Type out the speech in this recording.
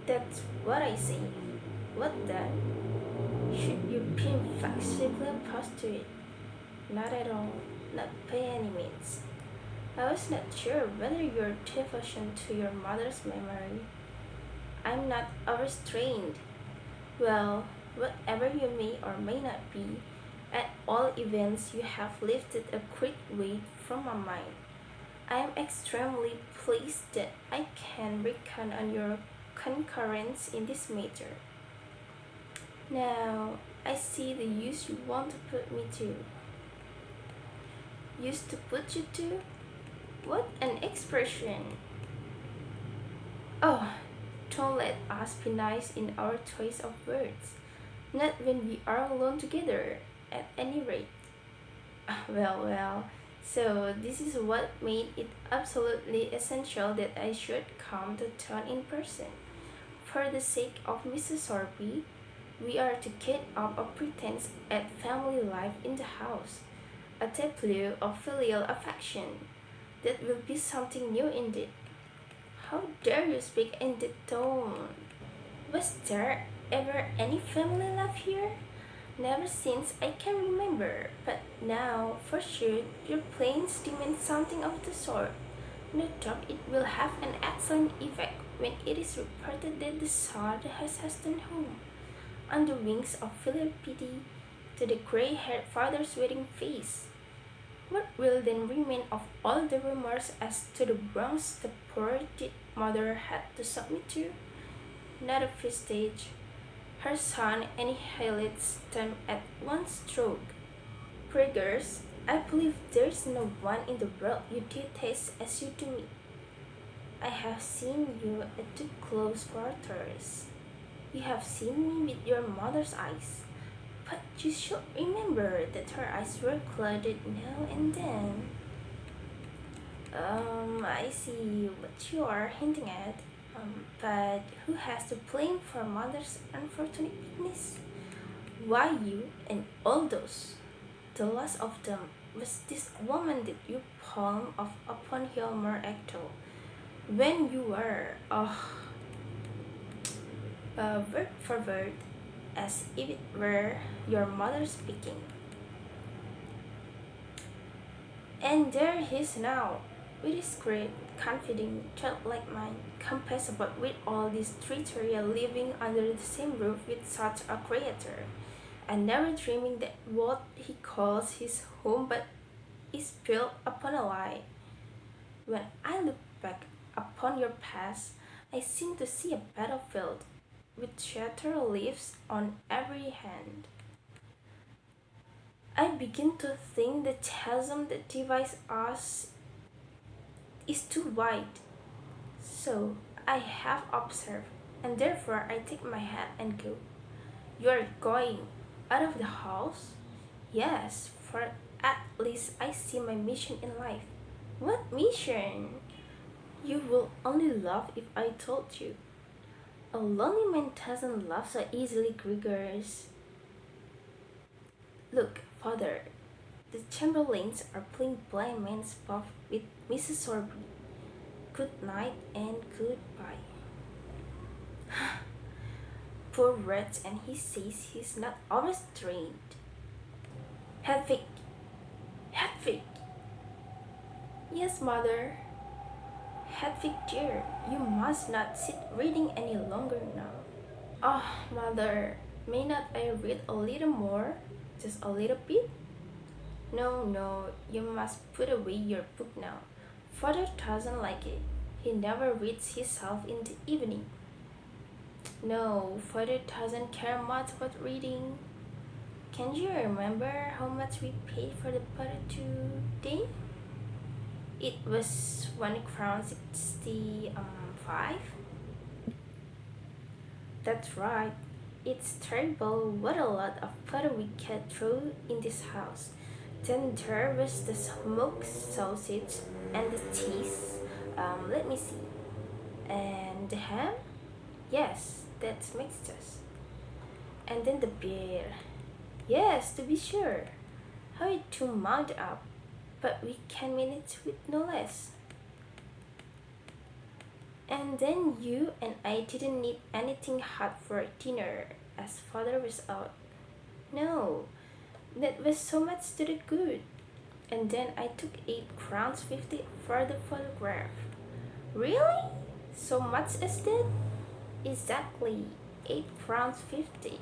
That's what I say. What then? Should you be flexibly opposed to it? Not at all. Not by any means. I was not sure whether your devotion to your mother's memory. I'm not overstrained. Well, whatever you may or may not be, at all events you have lifted a great weight from my mind. I am extremely pleased that I can reckon on your concurrence in this matter. Now, I see the use you want to put me to. Used to put you to? What an expression! Oh, don't let us be nice in our choice of words. Not when we are alone together, at any rate. Well, so this is what made it absolutely essential that I should come to town in person. For the sake of Mrs. Sorby, we are to get up a pretense at family life in the house, a tableau of filial affection. That will be something new indeed. How dare you speak in that tone? Was there ever any family life here? Never since I can remember, but now, for sure, your planes demand something of the sort. No doubt it will have an excellent effect when it is reported that the son has hastened home, on the wings of filial pity, to the grey-haired father's wedding feast. What will then remain of all the rumors as to the wrongs the poor dead mother had to submit to? Not a vestige. Her son annihilates them at one stroke. Priggers, I believe there is no one in the world you detest as you do me. I have seen you at the close quarters. You have seen me with your mother's eyes. But you should remember that her eyes were clouded now and then. I see what you are hinting at. But who has the blame for mother's unfortunate weakness? Why you and all those? The last of them was this woman that you palmed off upon Hilmar Ecto when you were, word for word, as if it were your mother speaking. And there he is now, with his great, confiding, childlike mind, compassed about with all this treachery, living under the same roof with such a creator, and never dreaming that what he calls his home but is built upon a lie. When I look back upon your past, I seem to see a battlefield with shattered leaves on every hand. I begin to think the chasm that divides us is too wide. So I have observed, and therefore I take my hat and go. You are going out of the house? Yes, for at least I see my mission in life. What mission? You will only laugh if I told you. A lonely man doesn't laugh so easily, Gregors. Look, father, the Chamberlains are playing blind man's buff with Mrs. Sorby. Good night and goodbye. Poor Rat, and he says he's not overstrained. Hedvig! Hedvig! Yes, mother. Hedvig dear, you must not sit reading any longer now. Oh, mother, may not I read a little more? Just a little bit? No, you must put away your book now. Father doesn't like it. He never reads himself in the evening. No, father doesn't care much about reading. Can you remember how much we paid for the butter today? It was 1 crown 65. That's right. It's terrible what a lot of butter we get through in this house. Then there was the smoked sausage and the cheese. Let me see. And the ham? Yes, that's mixtures. And then the beer. Yes, to be sure. How it to mount up, but we can manage with no less. And then you and I didn't need anything hot for dinner as father was out. No, that was so much to the good. And then I took 8 crowns 50 for the photograph. Really? So much as that? Exactly, 8 crowns 50.